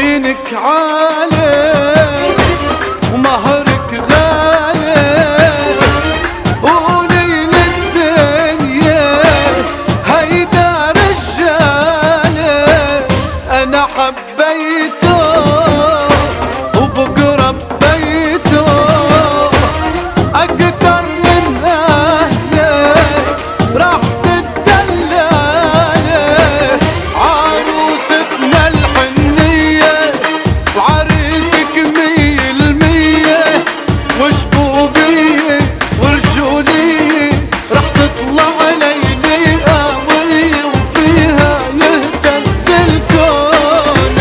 دينك عالي ومهرك غالي، قولي للدنيا هيدا رجالي. انا حبيته وبكره ببيته اكتر من اهلي، راح تدلالي عروستنا الحنية وعريسك 100%، وشبوبية ورجولية راح تطلع ليلي قوية وفيها يهتز الكون.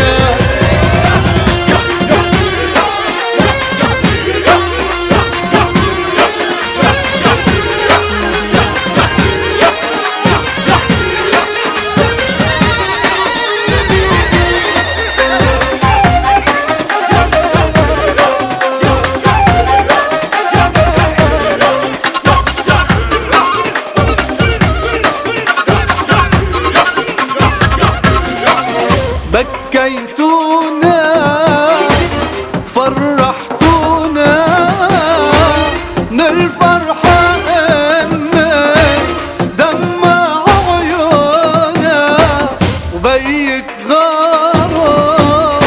بكيتونا فرحتونا من الفرحة امي دمع عيونا، وبيك غاروا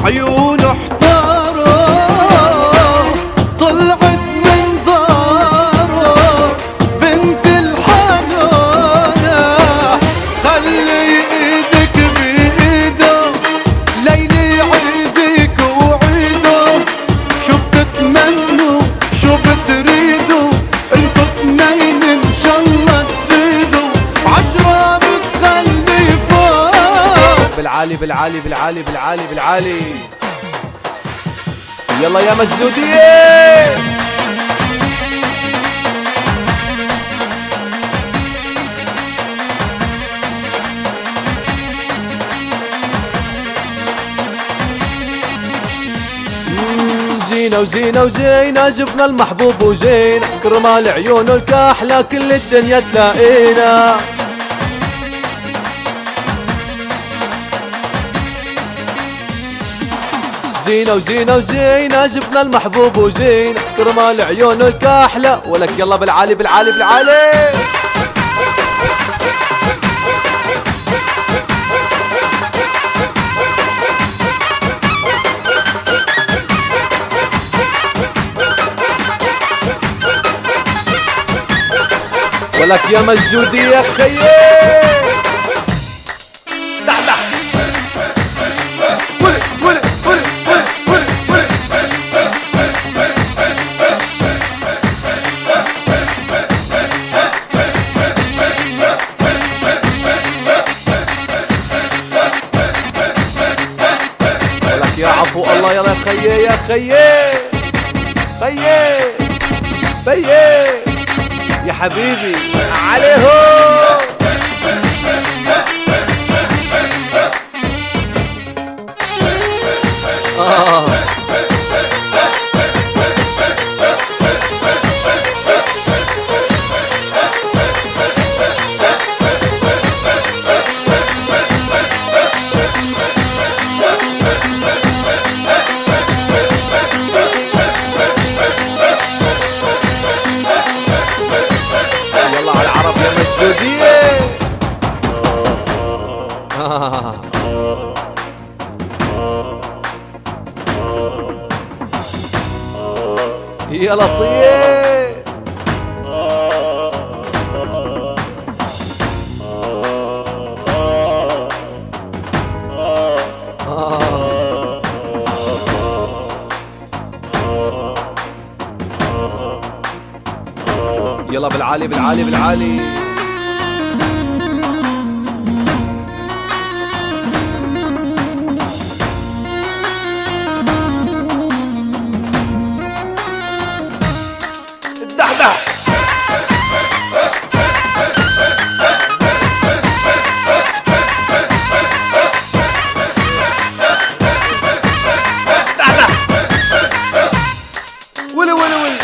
عيونه احتاروا، طلعت من داره بنت الحنونة. خلي ايدك بايده ليلي عيدك وعيده، شو بتتمنوا شو بتريدوا انتو اتنين ان شاء الله تزيدوا، 10 بتخلي فوق. بالعالي بالعالي بالعالي بالعالي بالعالي، يلا يا مسجودية. زينة وزينة وزينة جبنا المحبوب وزينة، كرمال عيونه الكحلة كل الدنيا تلاقينا. زينة وزينة وزينة جبنا المحبوب وزينة، كرمال عيونه الكحلة ولك يلا بالعالي بالعالي بالعالي. ولك يا مسجودي يا خيي. دح ولي ولي ولي ولي ولي ولك يا عفو الله يلا يا خيي يا خيي خيي خيي يا حبيبي عليهم. يلا على العرب يا مسجودية. يا لطيف يلا بالعالي بالعالي بالعالي. الدحدح ولي ولي ولي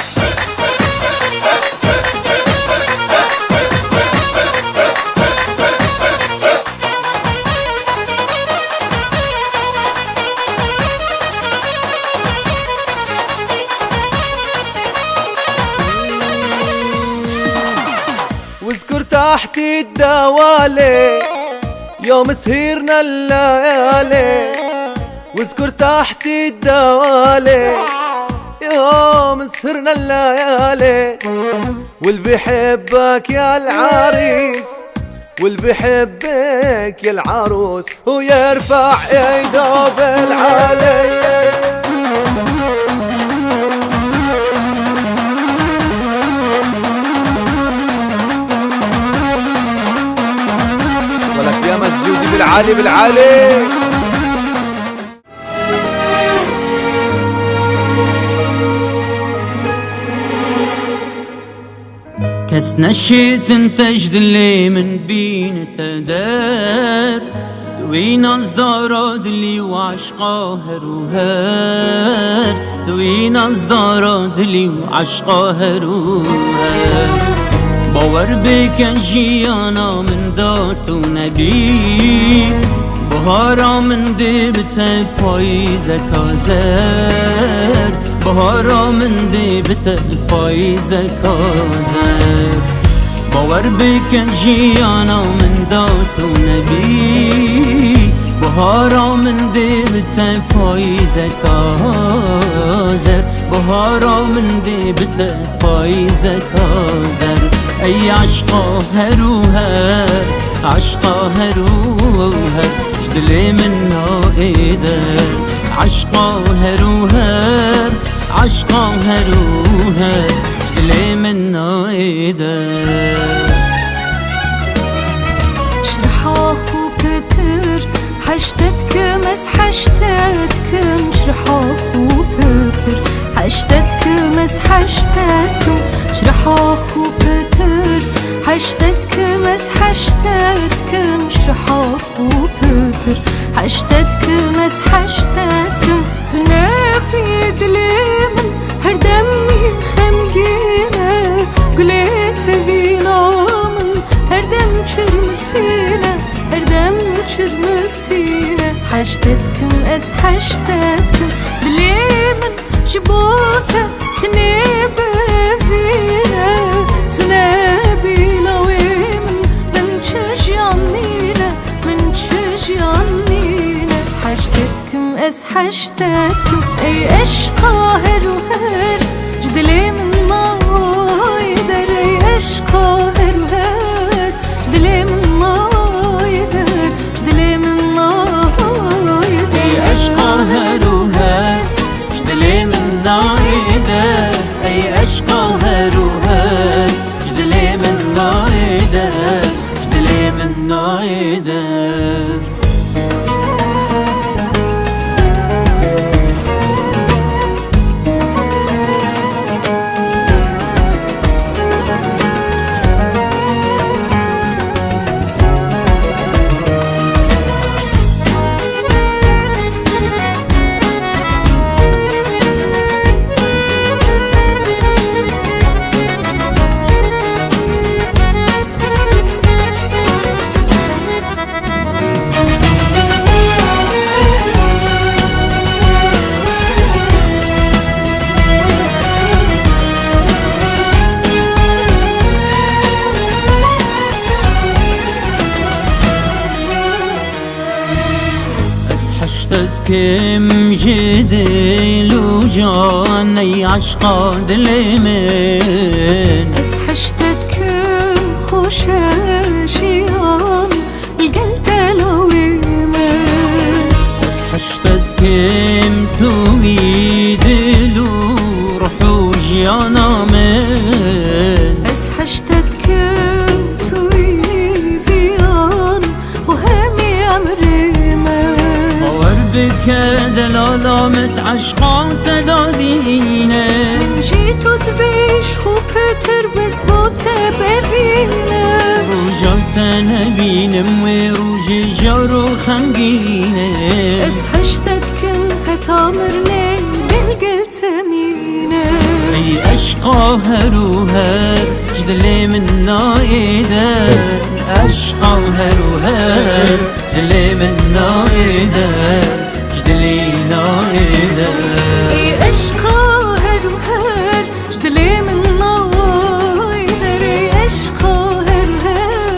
تحت الدوالي يوم سهرنا الليالي، واذكر تحت الدوالي يوم سهرنا الليالي، واللي بيحبك يا العريس واللي بيحبك يا العروس ويرفع ايده بالعالي. ولك يا مسجودي بالعالي بالعالي. كاس نشيت انتجد اللي من بين تدار، دوي ناس داراد اللي وعشقا هروهار، دوي ناس داراد اللي وعشقا هروهار. باور بكن جيانا من دات و نبی، بهارا من دبت پایزه کازر، بهارا من دبت پایزه کازر. باور بکن جیانا من دات و نبی، بهارا من دبت پایزه کازر، بهارا من دبت پایزه کازر. ای عشقا هروهر عشقا هروهر، جدلي من نائدر عشقا هروهر عشقا هروهر، جدلي من نائدر. شرحا خو بتر حشتتك مس حشتتكم، شرحا خو بتر حشتتك مس حشتتكم، شرحا خو بتر حشتتك مس حشتتكم، شرحا خو بتر حشتتك مس حشتتكم. تنبي دليمن هردمي خمجينه، قلت فينا من هردم شرمسينه، هردم شرمسينه. حشتتكم اس حشتتكم دليمن شبوكه تنبي فينا، تنبي لويمن من تشجعنينا من تشجعنينا. حشتتكم اس حشتتكم اي عشقا هروهر، جدلي من ما يدر اي عشقا هروهر، جدلي من ما يدر جدلي من ما يدر. اي عشقا هروهر جدلي من نايدر، اي عشقا هروهر جدلي من نايدر، جدلي من نايدر. حشتتكم جديل وجاني عشقا دليمن، اس حشتتكم خوشاشيان القلت لويمن. بس حشتتكم تويدلو روحو جيانا من، اس حشتتكم تويفيان وهمي امريمن. بك دلالة متعشقا تدادينا، من جيتو تفيش خو بتر بس بوته بفينا. رجعت نبينم وروجي جارو خمجينا، اس حشتتكم هتامرني بالقلت مينا. اي اشقا هروهر جدلي من نايدر، اشقا هروهر جدلي من نايدر، جدلي نايدر. اي اشقا هروهر جدلي من نايدر، اي اشقا هروهر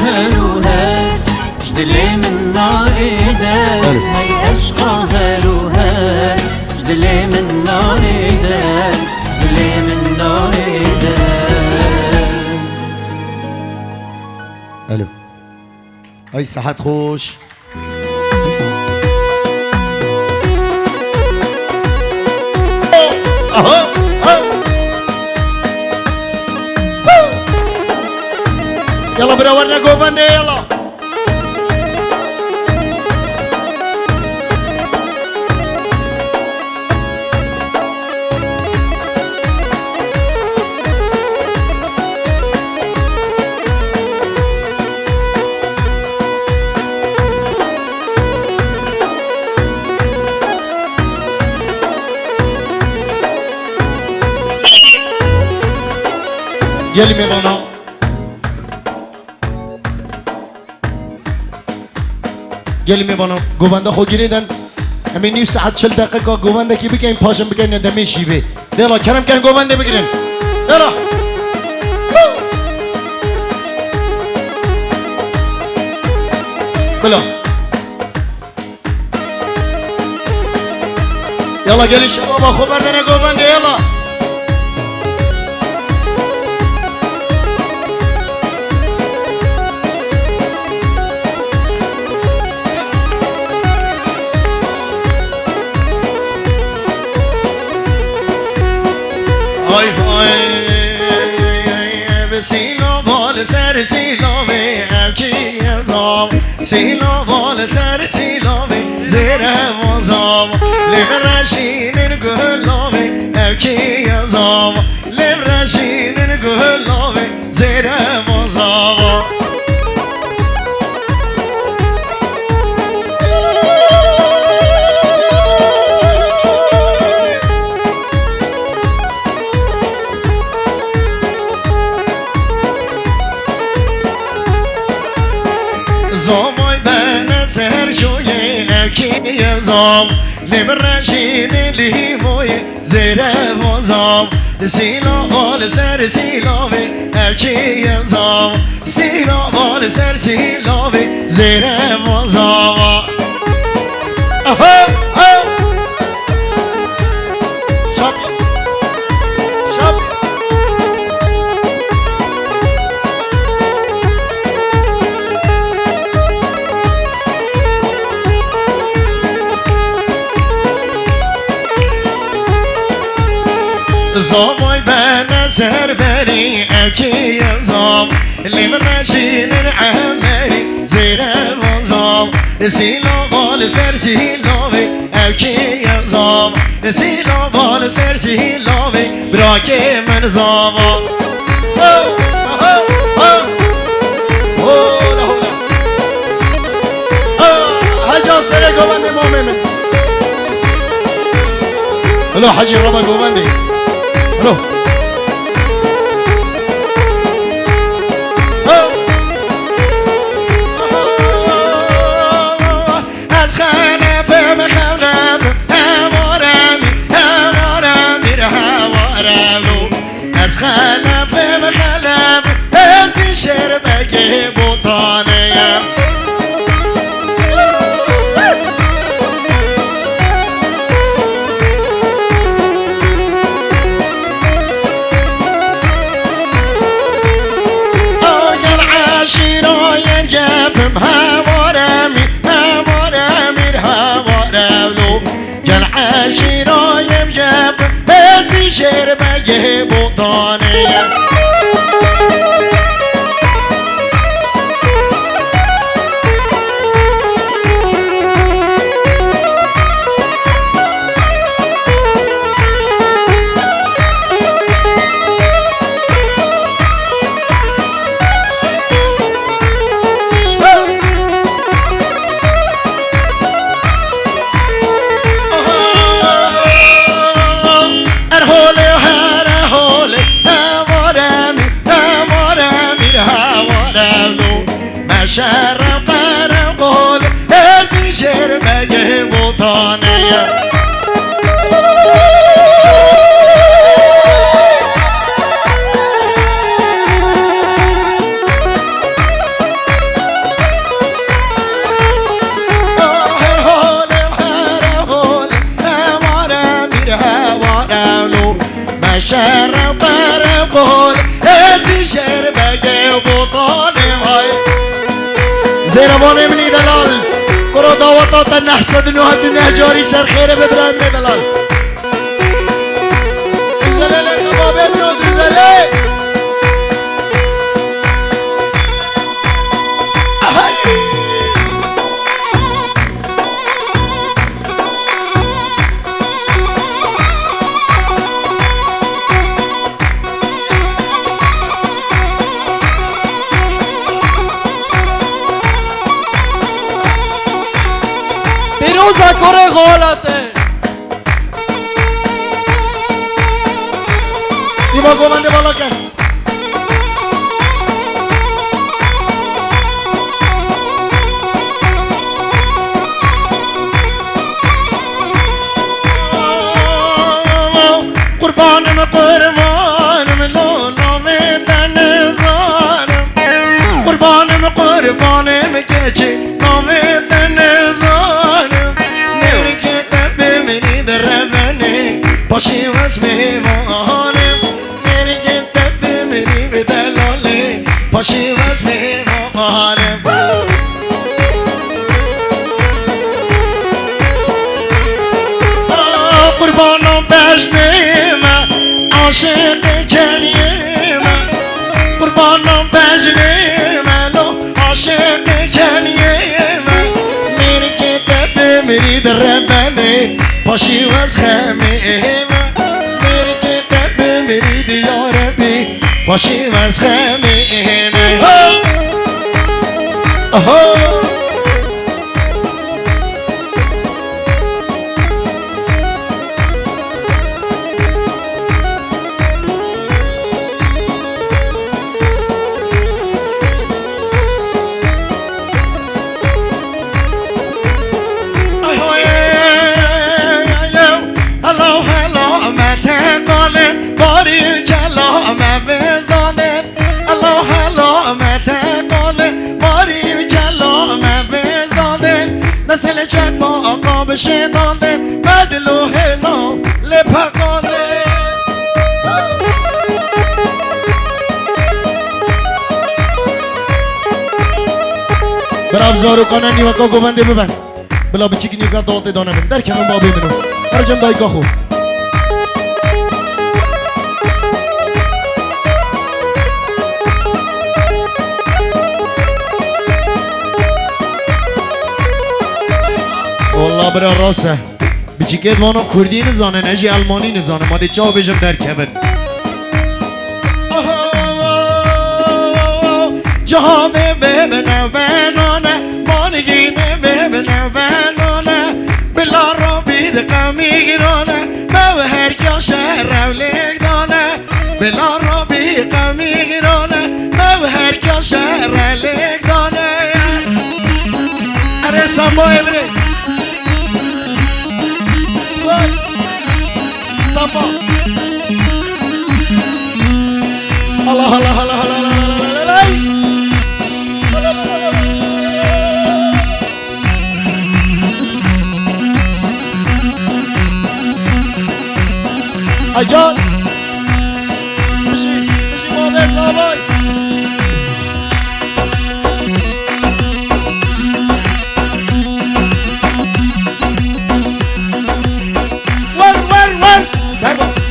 هروهر جدلي من نايدر هاي أشقى هروهر جدلي من نايدر جدلي من نايدر. الو هاي صحة خوش يلا براورنا جوفاندي يلا. Gelin mi bana? Gelin mi bana? Govanda خو گیریدن همین نیو ساعت 40 دقیقه گوونده کی بگین پاشم بگین دمی شیوه دیلا کرم کن گوونده بگیرین دیلا بلا يلا gelin شبابا خبر دنا گوونده يلا Ay ay Silo vol ser silo me evki yazam Silo vol ser silo me zere vazam Levrashinin gullame evki yazam Levrashinin gullame zere vazam زامای بنا سر شوی اکی زام لبرشین لیموی زیر وزام سیلا وال سر سیلاوی اکی زام سیلا وال سر سیلاوی زیر وزام شب شب زامای بنا سر بری اکی زام لمرشین عمری زیر وزام سیلا وال سر سیلاوی اکی زام سیلا وال سر سیلاوی براکی من زام حاجة سر گوانده مومن هلو حاجی ربا گوانده هلو از خانه بخونم همارمی همارمی هوارلو از خانه بخونم از این شهر بگه بوتانیم شیرایم جفم هوارمی هوارمی هوارلو گل عشیرایم جفم هستی شهر بگه بوتانیم شهر قرم قول هستی شهر بگه بوتانیم شهر برقول ازی شهر بگه بطالم های زیربان منی دلال کرو دعوتات نحسد نوحت نهجاری سر خیره ببرم دلال زلال قباب ابنو زلال پیروزا کره غالته دیما گومنده بالا کن قربانم قربانم لولام دنزانم قربانم قربانم کچی نام دنزانم مرکت بمنی دربنی باشی واسه میمانم مرکت بمنی بدلالی باشی واسه میمانم قربانم بجنیمه عاشق کنیمه قربانم بجنیمه لو عاشق کنیمه میری که دب میری در ربنی پاشی وز خمیمه میری که دب میری دیاربی پاشی وز خمیمه نسل چک با آقا بشه دانده بدلو هلو لپقانده براب زارو کنه نیوکا گوبنده ببن بلا بچی که نیوکا داده دانه من در کنم بابی منو برجم دایگاه خوب والله برا راسته بچیکت وانا کردی نزانه نجی المانی نزانه ماده چاو بجم در کبن جهامه ببنه بنانه مانگینه ببنه بنانه بلا را بید قمیگرانه به هر کیا شهر رولیک دانه بلا را بید قمیگرانه به هر کیا شهر رولیک دانه اره سامبا ابره سامبا الله الله الله الله الله اجان بشی مادر صاحبای ور سرباز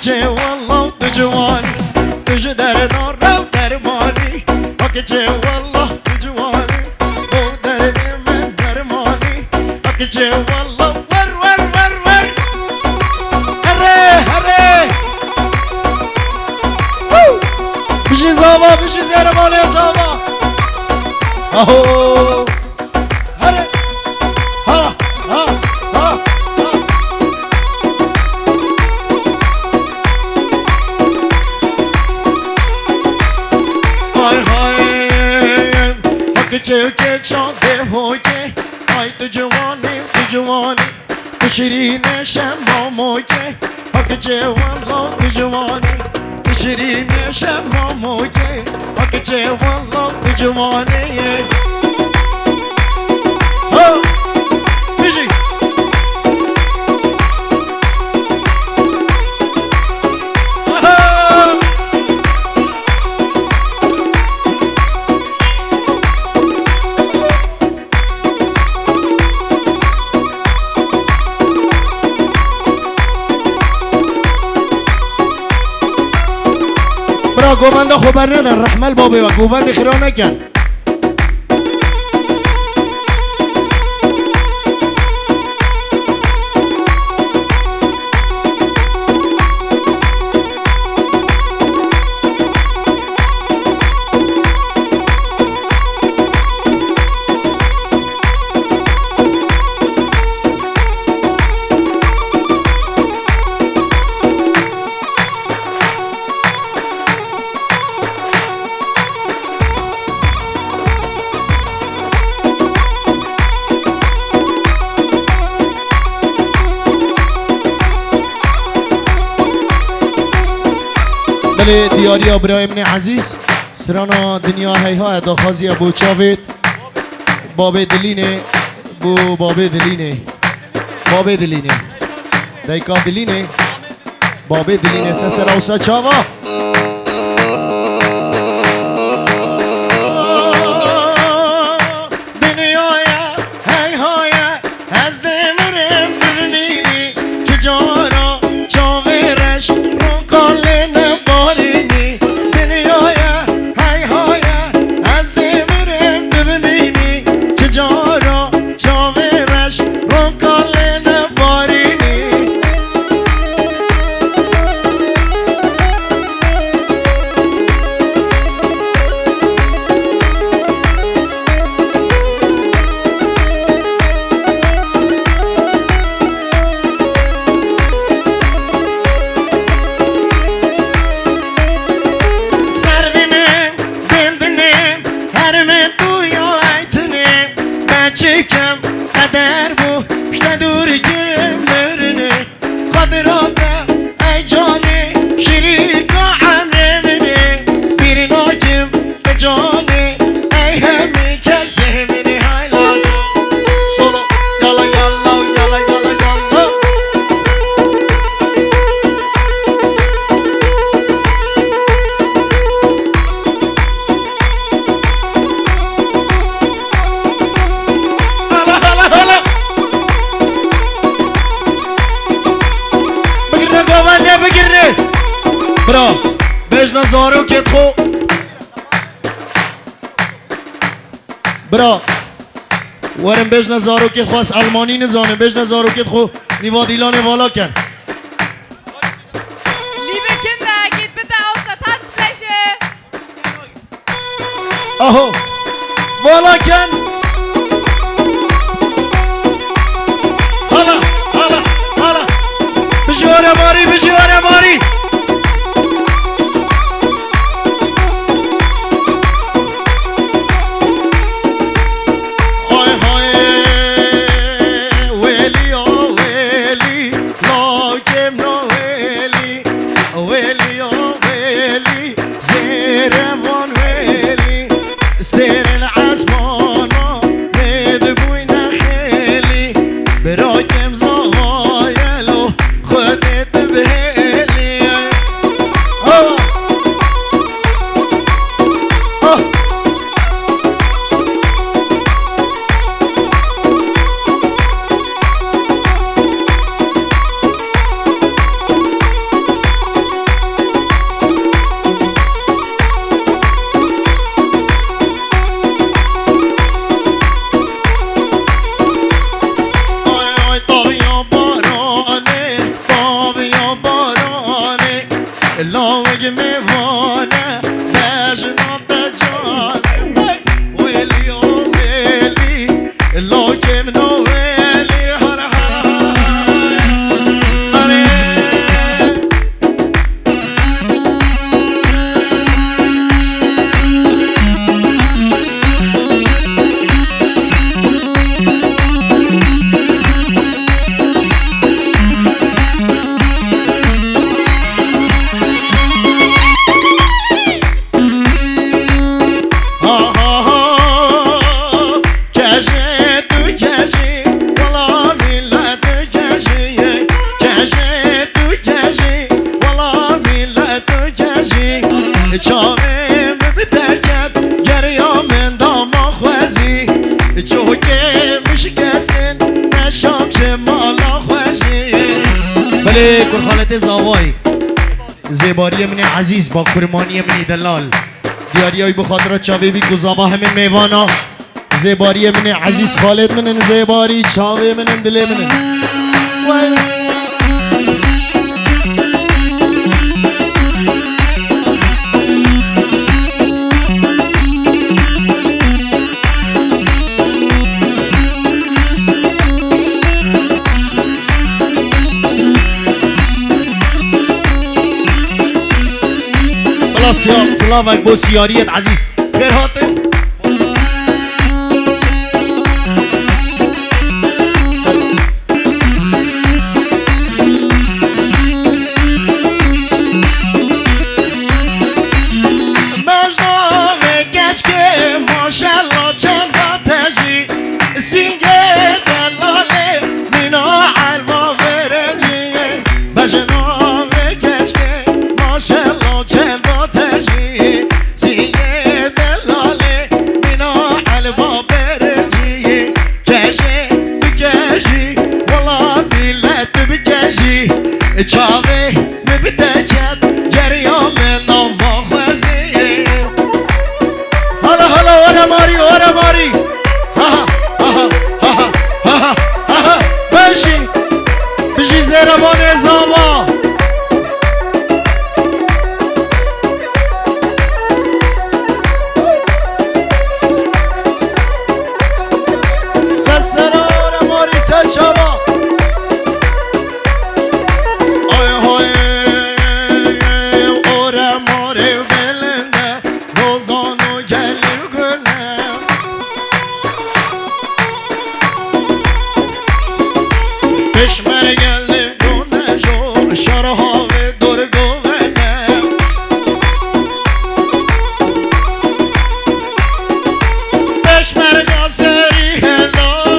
چه والله تو جوانی تو دردان رو درمانی اگه چه والله تو جوانی او درد من درمانی اگه چه والله ور هره بشی زابا بشی زیرمانی زابا اهو هره ها چه که چاده هوکه ای تو جوانی تو شیرین شما موکه آکه چه والله تو جوانی تو شیرین شما موکه آکه چه والله تو جوانی بیشی برا گوونده خبر ندن رحمل بابی و گوونده خیرا نکن بله دیاری ابراهیم عزیز سرانا دنیا هیها داخازی ابو چاوید بابه دلینه بو بابه دلینه دیکا دلینه بابه دلینه سسرا و سچاوا برا بجنا زارو کت خو برا ورم بجنا زارو کت خو از المانی نزانه بجنا زارو کت خو نیوا دیلان والا کن Liebe Kinder, geht bitte auf der Tanzfläche. اهو والا کن هلا بجوار ماری بله کل خالت زاوای زیباری من عزیز با کرمانی من دلال دیاریای بخاطر چاوی بی گزاوا همین میوانا زیباری من عزیز خالد من زیباری چاوی من دل من سلامك بو سيارية عزيز غير هاتم چاوه ببتجد جریان نام خوزی هلا هلا ورا ماری ورا ماری بشی بشی زیرمان زاوا سسرا ورا ماری سشوا Peşmer geldi gönle jo şarha ve dur govene Peşmer gaseri hello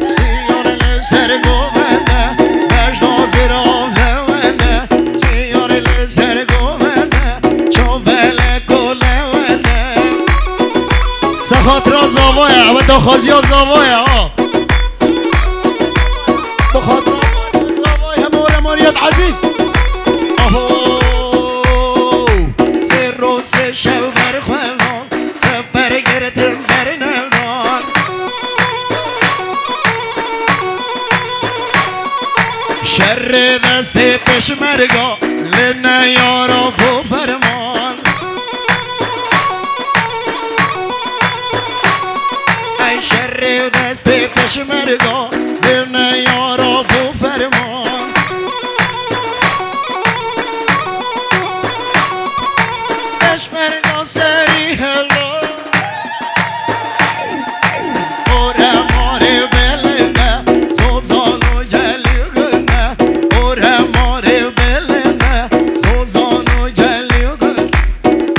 Siyorele ser govene Mecno zira levene Siyorele ser govene Çovele kolevene Sehatra zavaya ve dakhazya zavaya بخاطر زوايا مورا مريض عزيز اهو سيروس شوفر خوان كبر گرتم برنوان شر دست پشمرگا لنا یارا بو فرمان ای شر دست پشمرگا لنا یارا بو فرمان پشمرگا سری هلو اورا ماری بلنده زوزانو گلیگنه اورا ماری بلنده زوزانو گلیگنه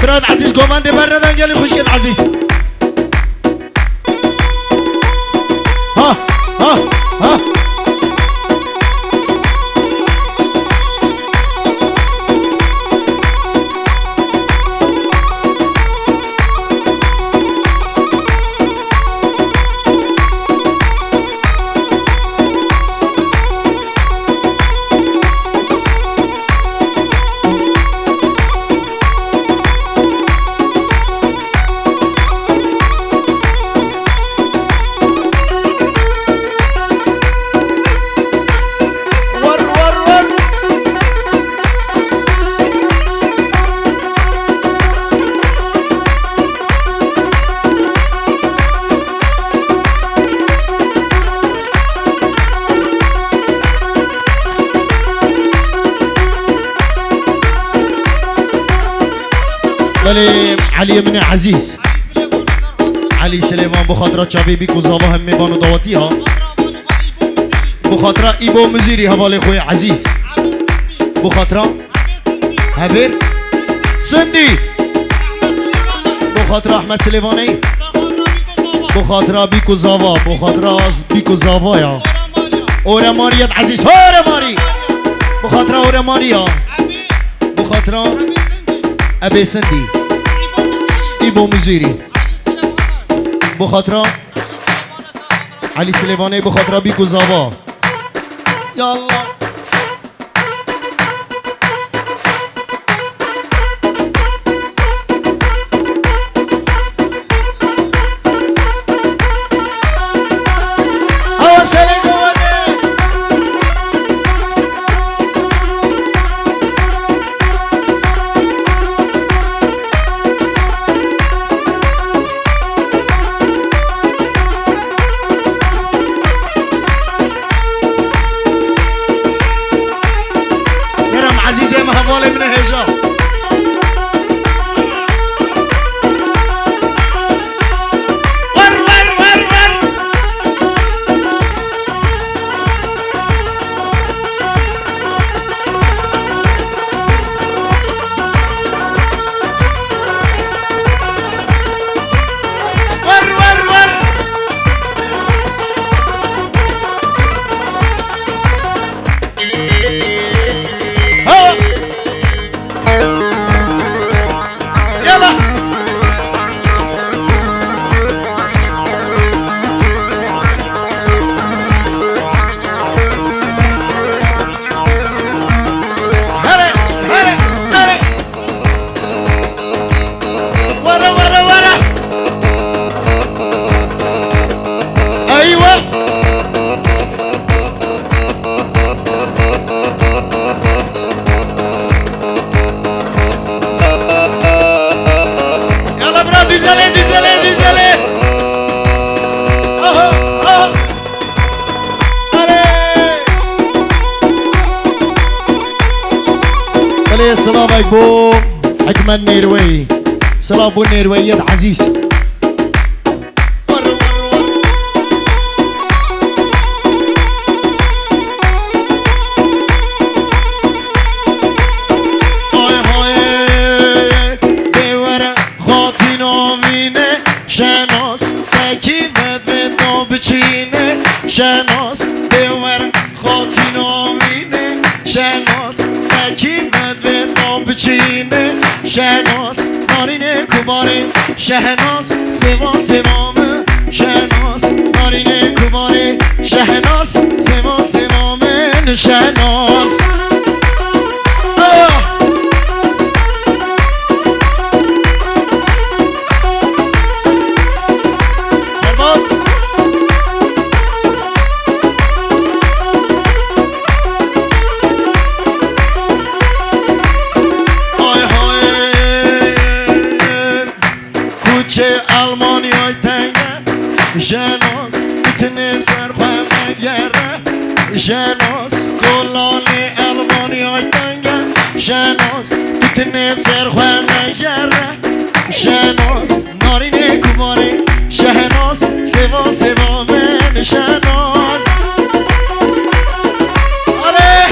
براد عزیز گوانده بردن گلی خوشگل عزیز ها ها ها بله علی من عزیز علی سلیمان بخاطر شبیبی کوزاوا هم میبانو دواتی ها بخاطر ایبو مزیری حواله خوی عزیز بخاطر هبر سندی بخاطر احمد سلیمانی بخاطر بیکوزاوا بخاطر از بیکوزاوا یا اورا ماریت عزیز اورا ماری بخاطر اورا ماریا بخاطر ابي سندي ايبو مزيري بخاطر علي سليماني بخاطر بيكو زابا يلا هوا سلام يرم عزيزي مهبولي من هجا ور ور ور ور ور ور ور هوا يلا هلا هلا هلا ورا ورا ورا ايوه يلا برا düzele düzele düzele aha aha علي السلام عليكم حكمة النيروي سلام ابو النيرويات عزيز هاي هاي دیوار خاطی نامینه شناس تکیبت به دو بچینه شناس دیوار خاطی نامینه شناس تکیبت به دو بچینه شناس نارینه کوباره شهناس سوا سوامه شناس نارینه کوباره شهناس سوا سوامه شناس سرباز های های کوچه آلمانیای تنگه شناس میتونه سرخواه مگره شناس کلان آلمانیای تنگه شناس میتونه سرخواه مگره شناس نارینه کوباره شهناس سوا سوا من شناس آره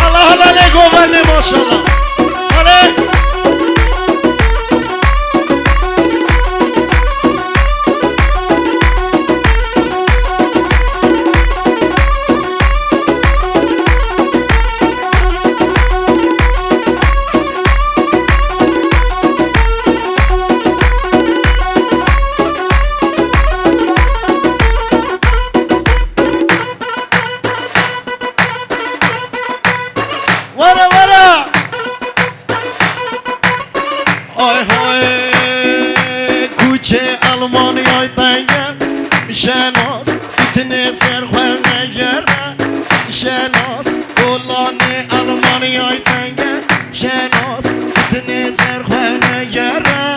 الله الله نگو بنده ماشالله آره ورا ورا آی های کوچه آلمانیای تنگه شناس میتونه سرخواه نگره شناس کلان آلمانیای تنگه شناس میتونه سرخواه نگره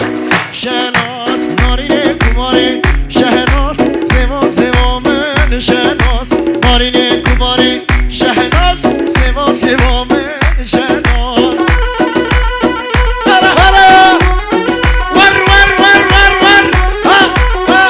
شناس نارینه کوباره شهناس سوا سوا من شناس نارینه کوباره شهناس سوا سوا من شناس هلا هلا ور ور ور ور ور ها ها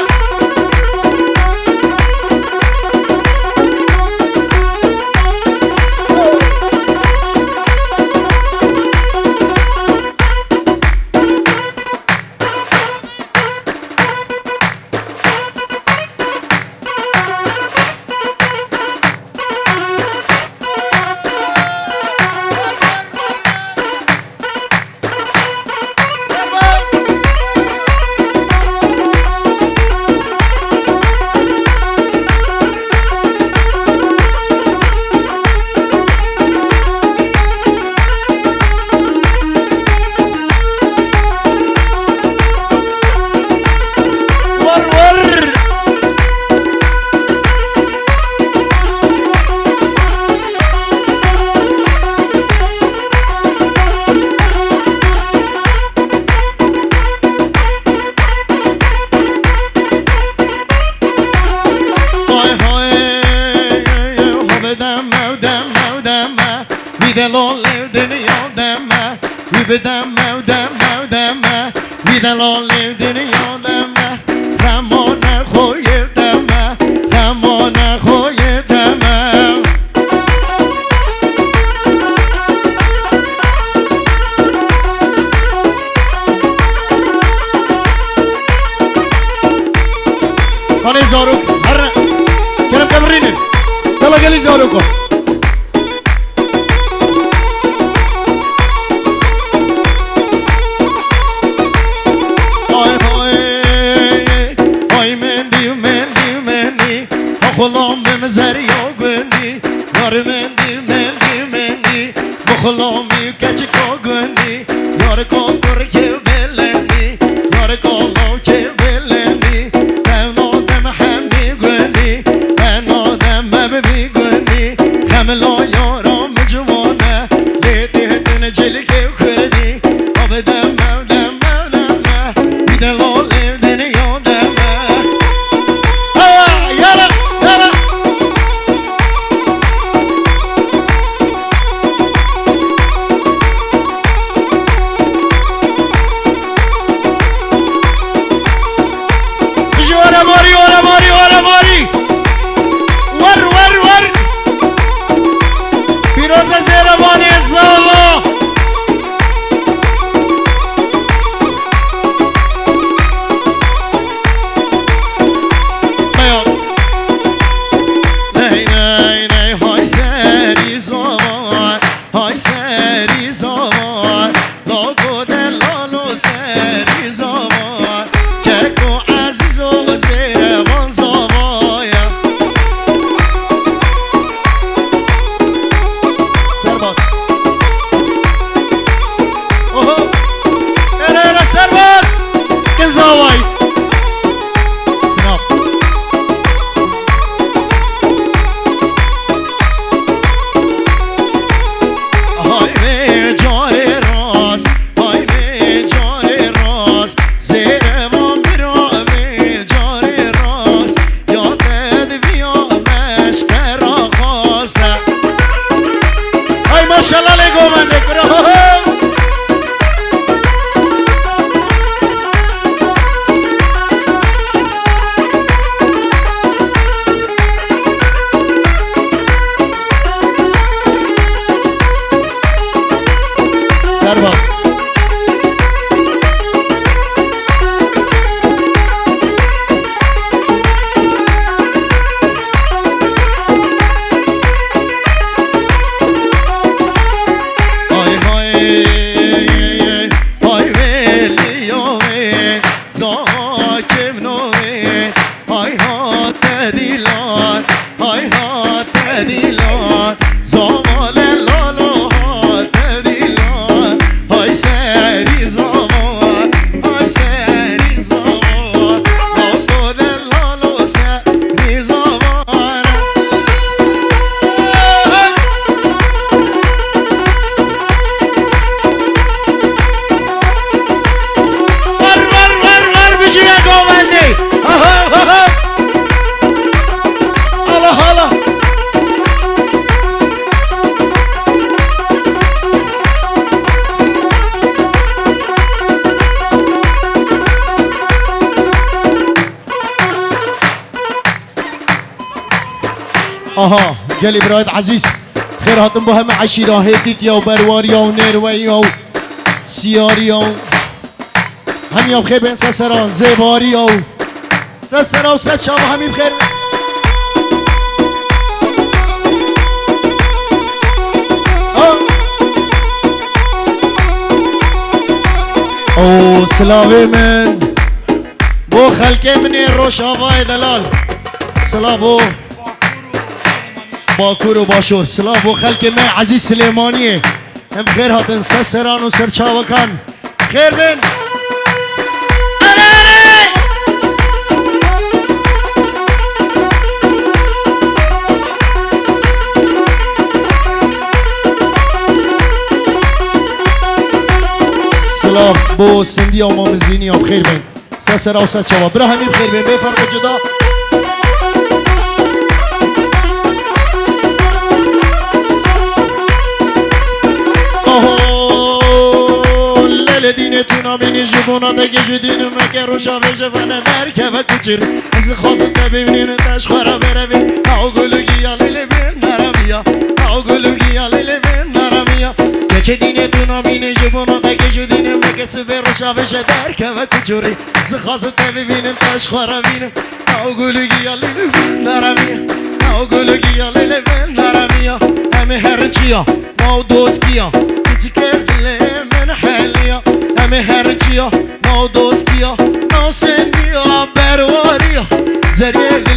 دلال دنیا دمه وی بدمه و دمه و دمه وی دلال دنیا دمه خمان خوی دمه خمان خوی دمه خانه زاروک هر کرم تمرینه يلا قال زاروكو هاي مندي مندي مندي بخلام بمزري وقندي يار مندي مندي مندي بخلامي كچك وقندي يار كوكر كبلندي يار كولو كبلندي بنا دم حمي قندي بنا دم مبي قندي خملا يارم جوانه ليتي تنجلك وخدي أبدم دم دم بدلال دنيا دم يلا يلا ورا ماري ورا ماري ورا ماري ور ور ور فیروز زیربانی الزاوا نی نی نی های سری زاوا های سری زاوا لاگو دلالو سری زاوا که عزیز و زیربان زاوایا سرباز اوه اره سرباز که زاوای سناب های به جای راست های به جای راست زیربان برا به جای راست یادت بیامش برا خواسته های ماشالله لگو من بکره سرباز های های های ویلیوه زاکم نوه های ها تدیلان های ها تدیلان زامال لالو ها تدیلان های سری زامان های سری زامان لاکو دلالو سری زامان ور ور ور ور بشینه گومندی حالا حالا آها گلی برایت عزیز خیر هاتم با همه عشیره هیتیتیا و برواریا و نیرویا و سیاریا و همین بخیر بین سسران زیباریا و سسرا و سچا و همین بخیر او سلاوی من بو خلق منی روش آوای دلال سلام باکور و باشور سلام بو خلق من عزیز سلیمانیه هم خیر هاتن سسران و سرچاوکان خیر بین سلام بو سندی و مامزینی هم خیر بین سسرا و سرچاوا برا همین خیر بین بفرق جدا چه دینتون بینی جبونا دگه جدین مکه روشا بشه فنه درکه و کچر از خواستم ببینین دش خورا بروین او گلوگی آلیل بین نرمیا او گلوگی آلیل بین نرمیا چه دینتون بینی جبونا دگه جدین مکه سبه روشا بشه درکه و کچر از خواستم ببینین دش خورا بینم او گلوگی آلیل بین نرمیا او گلوگی آلیل بین نرمیا همه هرچیا ما دوست کیا کچی کردله من حالیا همه هرچیا ما دوست کیا نو سندیا برواریا زریه